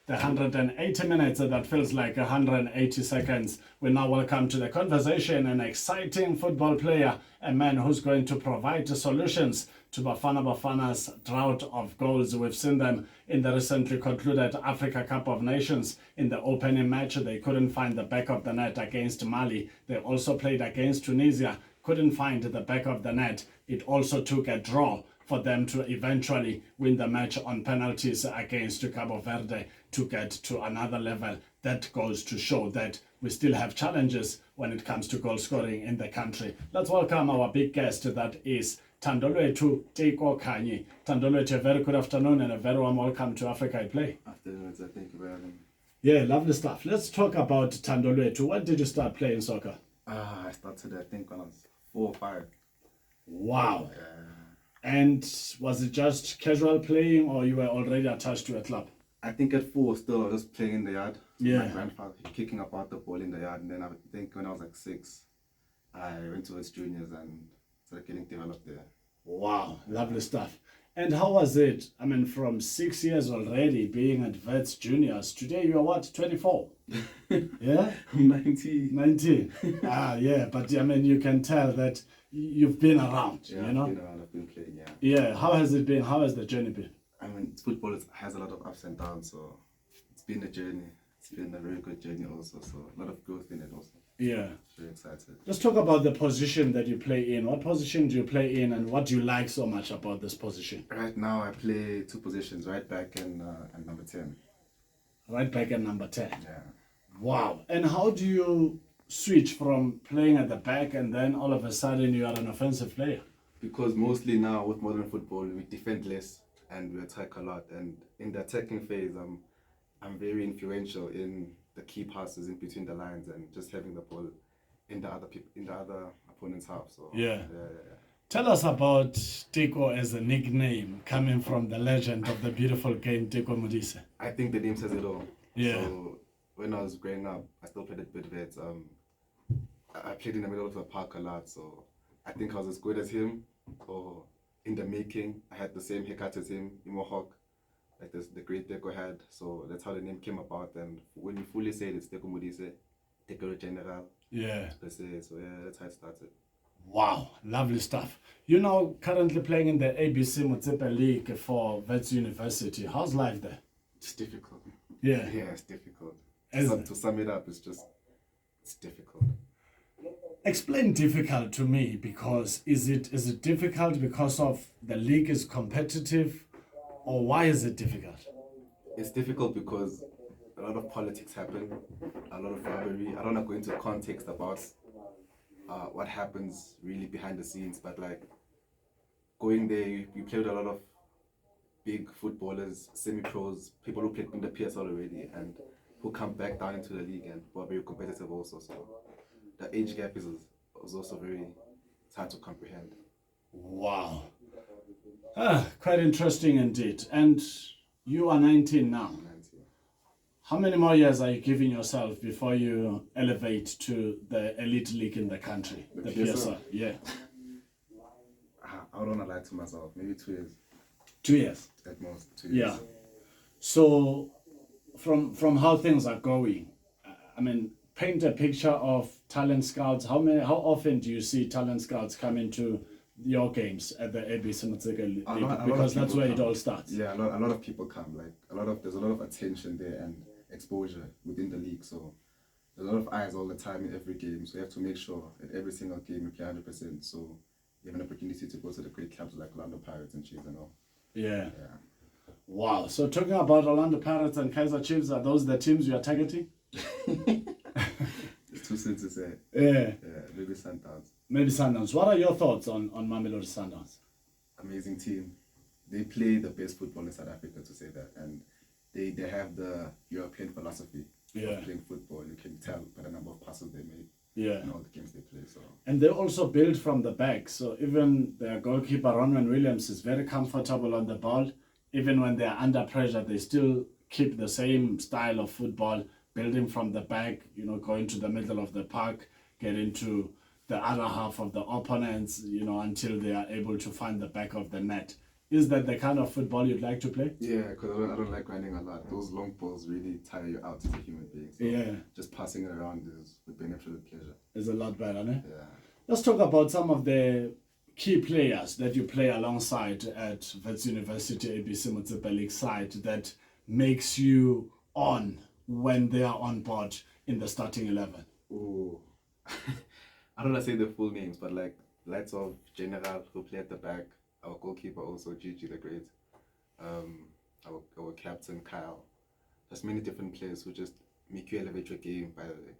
The 180 minutes that feels like 180 seconds. We now welcome to the conversation an exciting football player, a man who's going to provide solutions to Bafana's drought of goals. We've seen them in the recently concluded Africa Cup of Nations. In the opening match, they couldn't find the back of the net against Mali. They also played against Tunisia, couldn't find the back of the net. It also took a draw for them to eventually win the match on penalties against Cabo Verde to get to another level. That goes to show that we still have challenges when it comes to goal scoring in the country. Let's welcome our big guest, that is Thandolwethu Teko Khanyi. Thandolwethu, a very good afternoon and a very warm welcome to Africa I Play. Afternoon, sir. Thank you for having me. Yeah, lovely stuff. Let's talk about Thandolwethu. When did you start playing soccer? I started, I think, when I was 4 or 5. Wow. And was it just casual playing or you were already attached to a club? I think at 4 still, I was just playing in the yard. Yeah. My grandfather kicking about the ball in the yard. And then I think when I was like 6, I went towards juniors and started getting developed there. Wow, lovely stuff. And how was it? I mean, from 6 years already being at Vets Juniors, today you are what, 24? Yeah? 19. 19. Yeah, but I mean, you can tell that you've been around, Yeah, you know? I've been around, I've been playing, yeah. Yeah, how has it been? How has the journey been? I mean, football has a lot of ups and downs, so it's been a journey. It's been a very good journey also, so a lot of growth in it also. Yeah. Very excited. Let's talk about the position that you play in. What position do you play in and what do you like so much about this position? Right now, I play 2 positions, right back and number 10. Right back and number 10. Yeah. Wow. And how do you switch from playing at the back and then all of a sudden you are an offensive player? Because mostly now with modern football, we defend less and we attack a lot. And in the attacking phase, I'm very influential in the key passes in between the lines and just having the ball in the other opponent's half. So Yeah. Tell us about Teko as a nickname coming from the legend of the beautiful game, Teko Modise. I think the name says it all. Yeah. So when I was growing up, I still played at Bidvets. I played in the middle of the park a lot, so I think I was as good as him, or in the making. I had the same haircut as him, Mohawk, like the great Teko had. So that's how the name came about. And when you fully say it, it's Teko Modise, Teko General. Yeah. Per se. So yeah, that's how it started. Wow, lovely stuff. You're now currently playing in the ABC Motsepe League for Vets University. How's life there? It's difficult. Yeah. Yeah, it's difficult. Is To sum it up, it's difficult. Explain difficult to me, because is it difficult because of the league is competitive, or why is it difficult? It's difficult because a lot of politics happen, a lot of robbery. I don't want to go into context about what happens really behind the scenes, but like going there, you play with a lot of big footballers, semi-pros, people who played in the PSL already, and who come back down into the league and who are very competitive also. So the age gap is also very hard to comprehend. Wow. Quite interesting indeed. And you are 19 now. 19. How many more years are you giving yourself before you elevate to the elite league in the country? The PSL? Yeah. I don't want to lie to myself. Maybe 2 years. 2 years. At most, 2 years. Yeah. So from how things are going, I mean, paint a picture of talent scouts. How often do you see talent scouts come into your games at the ABC Motsepe League? Because that's where it all starts. Yeah, a lot of people come. Like there's a lot of attention there and exposure within the league. So there's a lot of eyes all the time in every game. So you have to make sure at every single game you play 100%. So you have an opportunity to go to the great clubs like Orlando Pirates and Chiefs and all. Yeah. Wow. So talking about Orlando Pirates and Kaizer Chiefs, are those the teams you are targeting? It's too soon to say. Yeah. Maybe Sundowns. Maybe Sundowns. What are your thoughts on Mamelodi Sundowns? Amazing team. They play the best football in South Africa, to say that, and they have the European philosophy of playing football. You can tell by the number of passes they make. Yeah. In all the games they play. So. And they also build from the back. So even their goalkeeper Ronwen Williams is very comfortable on the ball. Even when they are under pressure, they still keep the same style of football, building from the back, going to the middle of the park, get into the other half of the opponents, until they are able to find the back of the net. Is that the kind of football you'd like to play? Yeah, because I don't like running a lot. Those long balls really tire you out as a human being. So Yeah. just passing it around would be an absolute pleasure. It's a lot better, ne? Yeah. Let's talk about some of the key players that you play alongside at Wits University ABC Motsepe League side that makes you on when they are on board in the starting 11. Ooh. I don't want to say the full names, but like lights of General who play at the back, our goalkeeper also Gigi the Great, our captain Kyle. There's many different players who just make you elevate your game by the way.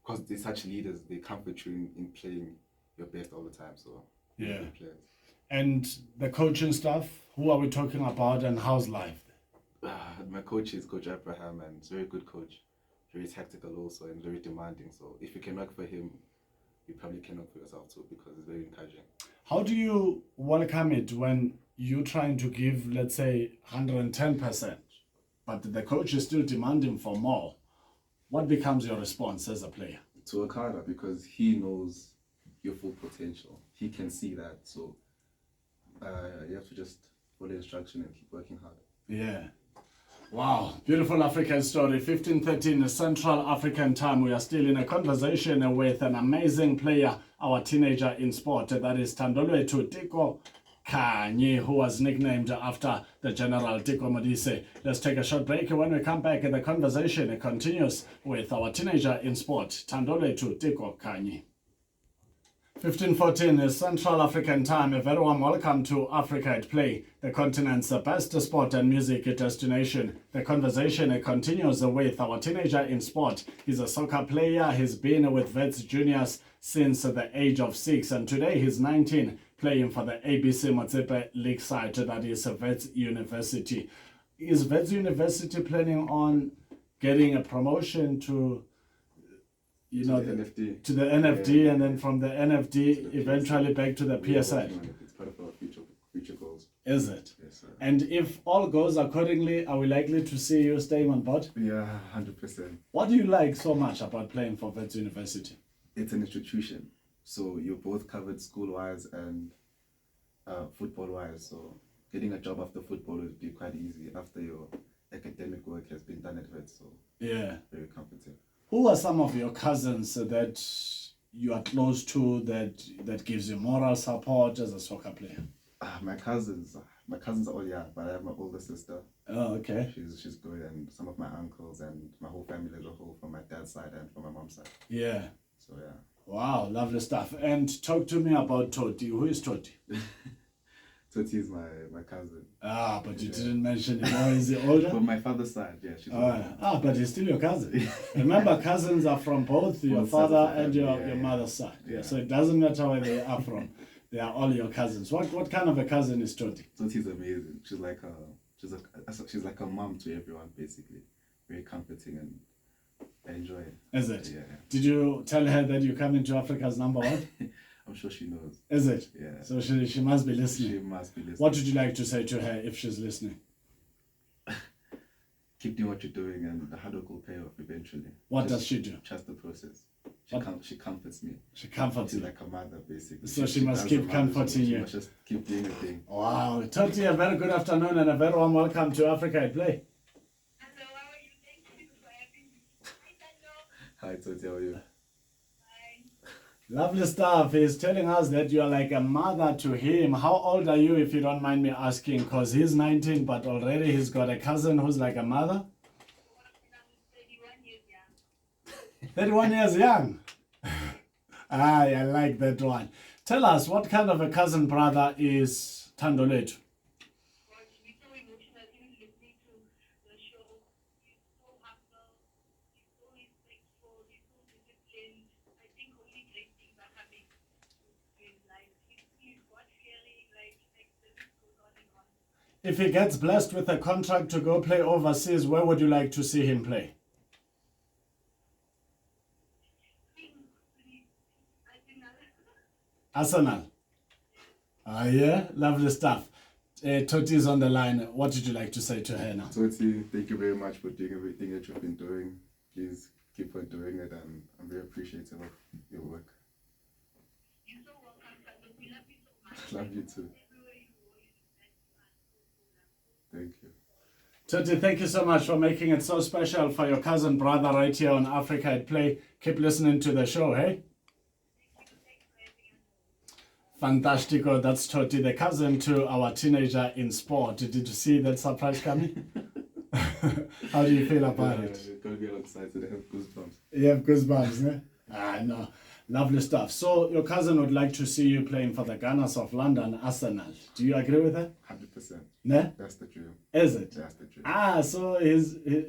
Because they're such leaders, they comfort you in playing your best all the time. So Yeah. good players. And the coaching staff, who are we talking about and how's life? My coach is Coach Abraham, and he's a very good coach, very tactical also, and very demanding. So if you can work for him, you probably can work for yourself too, because it's very encouraging. How do you welcome it when you're trying to give, let's say, 110%, but the coach is still demanding for more? What becomes your response as a player? To work harder, because he knows your full potential. He can see that. So you have to just follow instruction and keep working hard. Yeah. Wow, beautiful African story. 15:13 Central African time. We are still in a conversation with an amazing player, our teenager in sport. That is Thandolwethu Teko Khanyi, who was nicknamed after the General Teko Modise. Let's take a short break. When we come back, the conversation continues with our teenager in sport, Thandolwethu Teko Khanyi. 15:14 is Central African time. A very warm welcome to Africa at Play, the continent's best sport and music destination. The conversation continues with our teenager in sport. He's a soccer player. He's been with Wits Juniors since the age of 6, and today he's 19, playing for the ABC Motsepe League side, that is Wits University. Is Wits University planning on getting a promotion to The NFD. To the NFD, Yeah. And then from the NFD eventually back to the PSL. It's part of our future goals. Is it? Yes, sir. And if all goes accordingly, are we likely to see you staying on board? Yeah, 100%. What do you like so much about playing for Wits University? It's an institution. So you're both covered school-wise and football-wise. So getting a job after football would be quite easy after your academic work has been done at Wits. So Yeah. very comfortable. Who are some of your cousins that you are close to that gives you moral support as a soccer player? My cousins are all young, but I have my older sister. Oh, okay. She's good, and some of my uncles and my whole family as a whole, from my dad's side and from my mom's side. Yeah. So yeah. Wow, lovely stuff. And talk to me about Toti. Who is Toti? Toti is my cousin. Ah, but you didn't mention him. Oh, is he older? From my father's side, yeah. She's older. But he's still your cousin. Remember, cousins are from both your Both father sides of the and family, your yeah. mother's side. Yeah. So it doesn't matter where they are from. They are all your cousins. What kind of a cousin is Toti? Toti's amazing. She's like a mom to everyone, basically. Very comforting, and I enjoy it. Is it? Yeah. Did you tell her that you're coming to Africa's number one? I'm sure she knows. Is it? Yeah. So she must be listening. She must be listening. What would you like to say to her if she's listening? Keep doing what you're doing, and the hard work will pay off eventually. What Just does she do? Trust the process. What? She comforts me. She comforts She's you. like a mother, basically. So she must does keep the mother, comforting she you. must just keep doing her thing. Wow. Toti, a very good afternoon and a very warm welcome to Africa at Play. Hello, how are you? Thank you for having me. Hi, Toti, how are you? Lovely stuff. He's telling us that you are like a mother to him. How old are you, if you don't mind me asking? Because he's 19, but already he's got a cousin who's like a mother. 31 years young. I like that one. Tell us, what kind of a cousin brother is Thandolwethu? If he gets blessed with a contract to go play overseas, where would you like to see him play? Arsenal. Yeah, lovely stuff. Toti is on the line. What did you like to say to her now? Toti, thank you very much for doing everything that you've been doing. Please keep on doing it, and I'm very appreciative of your work. You're so welcome, Sandra. We love you so much. Love you too. Everywhere you go, Thank you. Toti, thank you so much for making it so special for your cousin brother right here on Africa at Play. Keep listening to the show, hey? Fantastico. That's Toti, the cousin to our teenager in sport. Did you see that surprise coming? How do you feel about it? Gonna be excited. I have goosebumps. You have goosebumps, ne? No. Lovely stuff. So your cousin would like to see you playing for the Gunners of London, Arsenal. Do you agree with that? 100%. Ne? That's the dream. Is it? That's the dream. So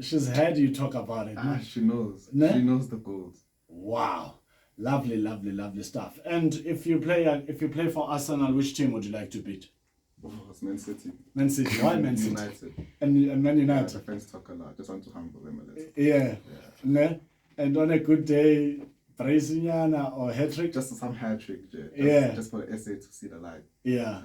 she's heard you talk about it. Ne? She knows. Ne? She knows the goals. Wow. Lovely, lovely, lovely stuff. And if you play for Arsenal, which team would you like to beat? Oh, it's Man City. Man City. Why Man City? United. And Man United. The fans talk a lot. Just want to humble them a little. Yeah. Ne? And on a good day, Brazinyana or hat-trick? Just some hat trick, Yeah. Just for the essay to see the light. Yeah.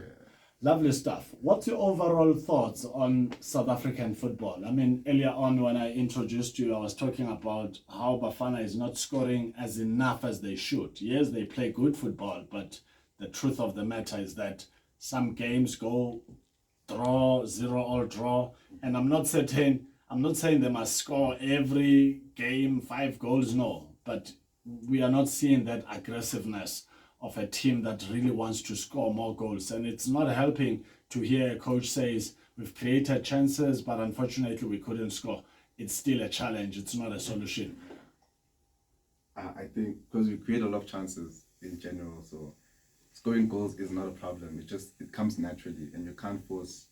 Lovely stuff. What's your overall thoughts on South African football? I mean, earlier on when I introduced you, I was talking about how Bafana is not scoring as enough as they should. Yes, they play good football, but the truth of the matter is that some games go draw, 0-0 draw, and I'm not saying they must score every game 5 goals, no, but we are not seeing that aggressiveness of a team that really wants to score more goals. And it's not helping to hear a coach says, we've created chances, but unfortunately we couldn't score. It's still a challenge. It's not a solution. I think because we create a lot of chances in general, so scoring goals is not a problem. It comes naturally, and you can't force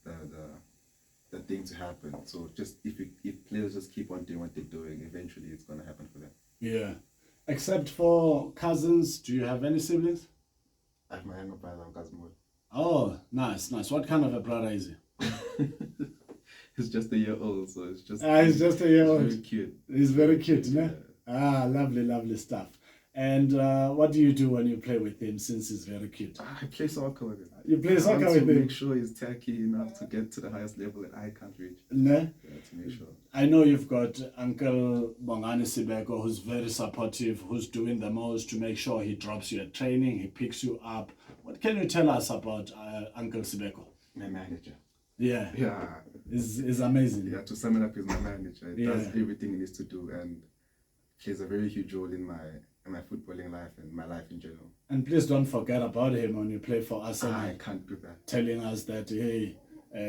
the thing to happen. So just if players just keep on doing what they're doing, eventually it's going to happen for them. Yeah. Except for cousins, do you have any siblings? I have my younger brother, Kazmo. Oh, nice. What kind of a brother is he? He's just a year old, so it's just. He's just a year old. Very cute. He's very cute, Yeah. ne? Lovely stuff. And what do you do when you play with him since he's very cute? I play soccer with him. You play soccer I want with to him? make sure he's tacky enough to get to the highest level that I can't reach. Ne? Yeah, to make sure. I know you've got Uncle Bongani Sibeko, who's very supportive, who's doing the most to make sure he drops you at training, he picks you up. What can you tell us about Uncle Sibeko? My manager. Yeah. Yeah. Is amazing. Yeah, to sum it up, he's my manager. He does Yeah. everything he needs to do and plays a very huge role in my footballing life and my life in general. And please don't forget about him when you play for Arsenal. I can't do that. Telling us that, hey,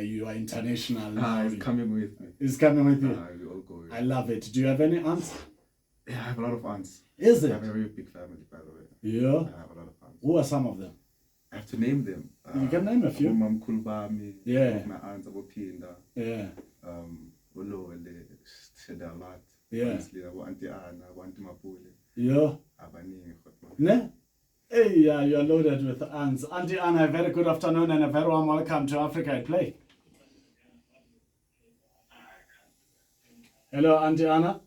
you are international now. He's coming with me. He's coming with you. We all go with I love it. Do you have any aunts? Yeah, I have a lot of aunts. Is I it? have a very big family, by the way. Yeah. I have a lot of aunts. Who are some of them? I have to name them. You can name a few. Mom Kulbami. Yeah. My aunts, Abopinda. Yeah. Ulole, there are a lot. Yeah. Honestly, Auntie Anna, Auntie Mapule. Yeah. Abaningi. Ne? Hey, yeah, you're loaded with aunts. Auntie Anna, a very good afternoon and a very warm welcome to Africa at Play. Hello, Auntie Anna.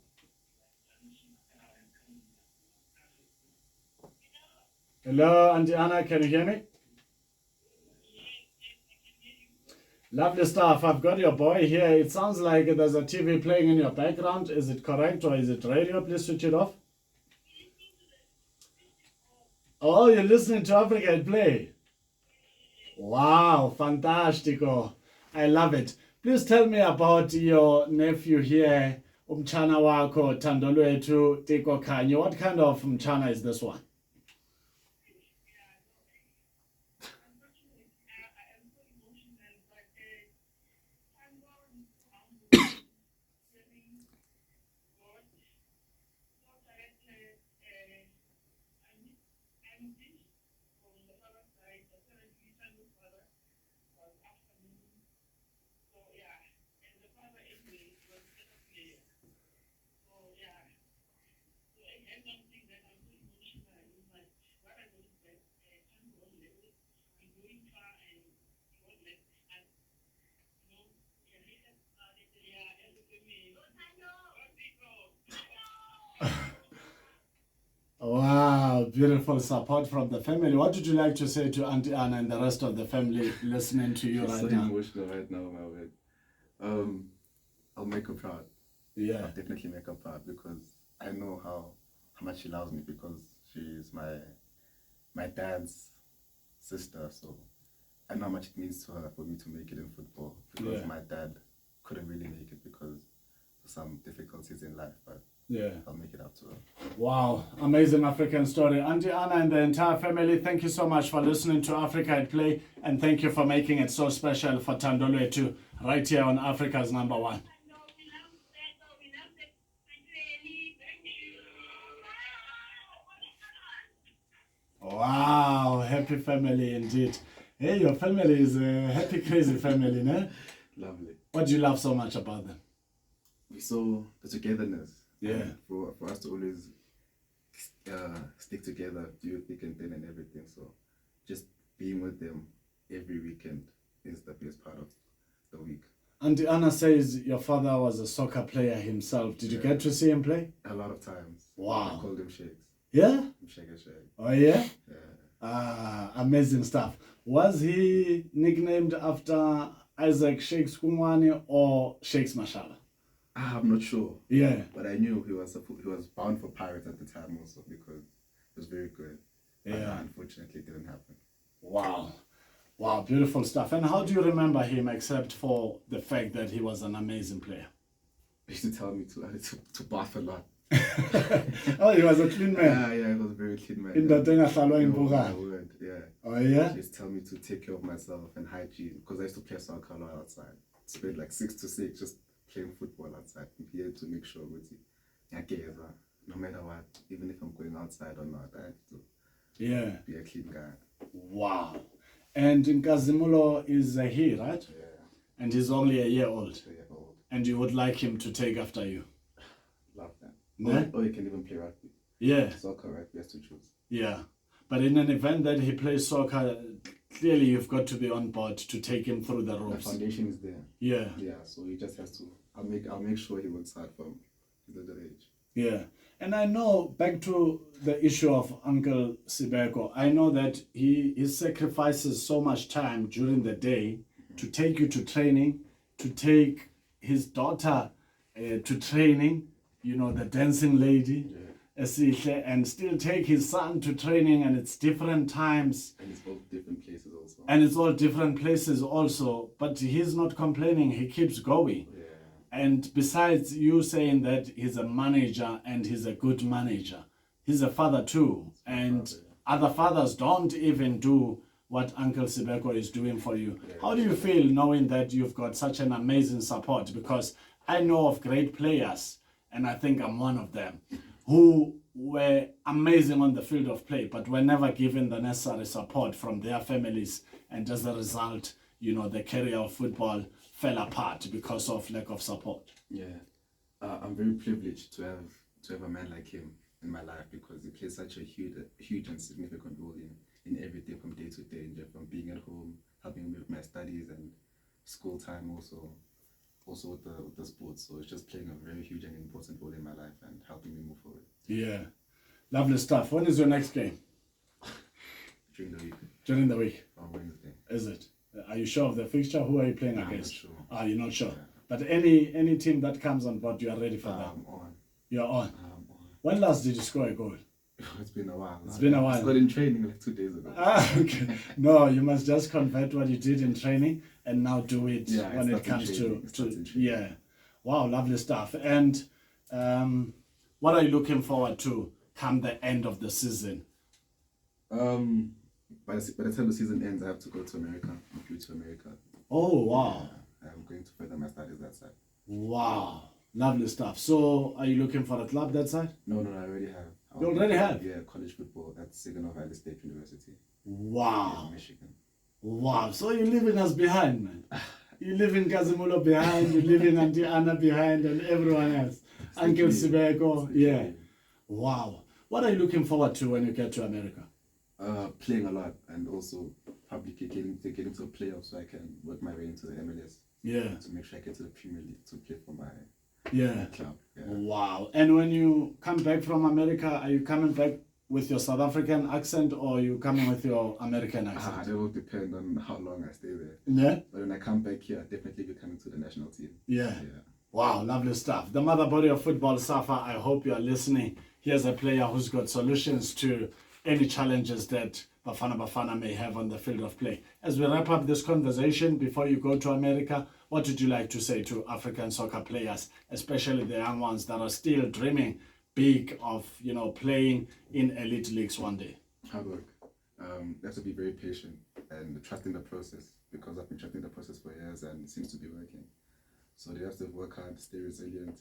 Hello, Auntie Anna, can you hear me? Lovely stuff. I've got your boy here. It sounds like there's a TV playing in your background. Is it correct or is it radio? Please switch it off. Oh, you're listening to Africa at Play. Wow, fantastico. I love it. Please tell me about your nephew here, umchana wako, Thandolwethu, Teko, Khanyi. What kind of umchana is this one? Wow, beautiful support from the family. What would you like to say to Auntie Anna and the rest of the family listening to you right so now? Emotional right now, my word. I'll make her proud. Yeah. I'll definitely make her proud because I know how much she loves me because she's my dad's sister. So I know how much it means to her for me to make it in football, because Yeah. my dad couldn't really make it because of some difficulties in life, but Yeah. I'll make it up to her. Wow, amazing African story. Auntie Anna and the entire family, thank you so much for listening to Africa at Play, and thank you for making it so special for Thandolwethu right here on Africa's number one. No, we love Teko. We love the really. Thank you. Wow, happy family indeed. Hey, your family is a happy, crazy family, no? Lovely. What do you love so much about them? We saw the togetherness. Yeah. And for us to always stick together, do thick and thin and everything. So just being with them every weekend is the best part of the week. Auntie Anna says your father was a soccer player himself. Did you get to see him play? A lot of times. Wow. I called him Shakes. Yeah? Shake. Oh, yeah? Yeah. Ah, amazing stuff. Was he nicknamed after Isaac Shakes Khanyi or Shakes Mashala? I'm not sure. Yeah. But I knew he was bound for Pirates at the time also, because he was very good. But Yeah. unfortunately, it didn't happen. Wow. Wow, beautiful stuff. And how do you remember him except for the fact that he was an amazing player? He used to tell me to bath a lot. Oh, he was a clean man. Yeah, he was a very clean man. Indoda engahlwa Oh, my impukane. word, yeah. Oh, yeah? He used to tell me to take care of myself and hygiene, because I used to play soccer a lot outside. Spend like 6 to 6 just playing football outside. He had to make sure with it. No matter what, even if I'm going outside or not, I have to Yeah. be a clean guy. Wow. And Nkazimulo is he, right? Yeah, And he's only a year old. 2 years old. And you would like him to take after you. Love that. Yeah? Or he can even play rugby. Yeah. Soccer, rugby, has to choose. Yeah. But in an event that he plays soccer, clearly you've got to be on board to take him through the The ropes. foundation is there. Yeah. Yeah, so he just has to. I'll make sure he works hard from his little age. Yeah. And I know, back to the issue of Uncle Sibeko, I know that he sacrifices so much time during the day to take you to training, to take his daughter to training, you know, the dancing lady, Esihle, and still take his son to training, and it's different times. And it's all different places also. And it's all different places also, but he's not complaining, he keeps going. Yeah. And besides you saying that he's a manager and he's a good manager, he's a father too. And other fathers don't even do what Uncle Sibeko is doing for you. How do you feel knowing that you've got such an amazing support? Because I know of great players, and I think I'm one of them, who were amazing on the field of play, but were never given the necessary support from their families. And as a result, you know, the career of football fell apart because of lack of support. Yeah, I'm very privileged to have a man like him in my life, because he plays such a huge and significant role in everything from day to day, and from being at home, helping me with my studies and school time, also with the sports. So it's just playing a very huge and important role in my life and helping me move forward. Yeah, lovely stuff. When is your next game? During the week, During the week, on Wednesday. is it? Are you sure of the fixture? Who are you playing I'm against? not sure. Ah, you're not sure. Yeah. But any team that comes on board, you are ready for that. I'm on. You're on. I'm on. When last did you score a goal? It's been a while. It's been a while. I got in training like 2 days ago. Ah, okay. No, you must just convert what you did in training and now do it Yeah, when it starts in comes training. It to starts in training. yeah. Wow, lovely stuff. And what are you looking forward to come the end of the season? By the time the season ends, I have to go to America. I'm due to America. Oh, wow. I'm going to further my studies that side. Wow. Lovely stuff. So are you looking for a club that side? No, I already have. You already have? Yeah, college football at Signal Valley State University Wow. in Michigan. Wow. So you're leaving us behind, man. You're leaving Kazimulo behind, you're leaving Auntie Anna behind, and everyone else. Uncle Sibeko. Yeah. Wow. What are you looking forward to when you get to America? Playing a lot, and also publicly getting to a playoff, so I can work my way into the MLS. Yeah. To make sure I get to the Premier League to play for my Yeah. club. Yeah. Wow. And when you come back from America, are you coming back with your South African accent, or are you coming with your American accent? That will depend on how long I stay there. Yeah. But when I come back here, I'll definitely be coming to the national team. Yeah. Yeah. Wow, lovely stuff. The mother body of football, Safa, I hope you are listening. Here's a player who's got solutions to any challenges that Bafana Bafana may have on the field of play. As we wrap up this conversation, before you go to America, what would you like to say to African soccer players, especially the young ones that are still dreaming big of, playing in elite leagues one day? Hard work. They have to be very patient and trust in the process, because I've been trusting the process for years and it seems to be working. So they have to work hard, stay resilient,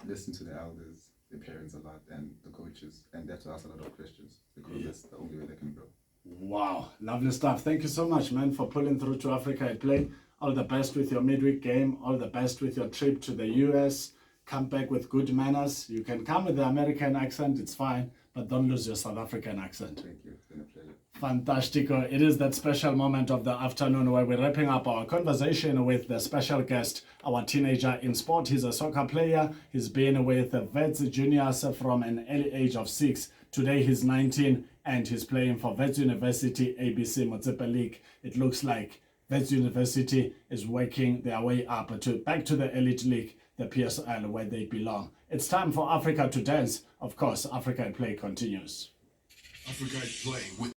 listen to the elders, the parents a lot, and the coaches, and they have to ask a lot of questions, because that's the only way they can grow. Wow, lovely stuff. Thank you so much, man, for pulling through to Africa at Play. All the best with your midweek game. All the best with your trip to the US. Come back with good manners. You can come with the American accent, it's fine, but don't lose your South African accent. Thank you. It's been a pleasure. Fantastico. It is that special moment of the afternoon where we're wrapping up our conversation with the special guest, our teenager in sport. He's a soccer player. He's been with the Vets Juniors from an early age of 6. Today he's 19 and he's playing for Vets University ABC Motsepe League. It looks like Vets University is working their way up back to the elite league, the PSL, where they belong. It's time for Africa to dance. Of course, Africa at Play continues. Africa at Play with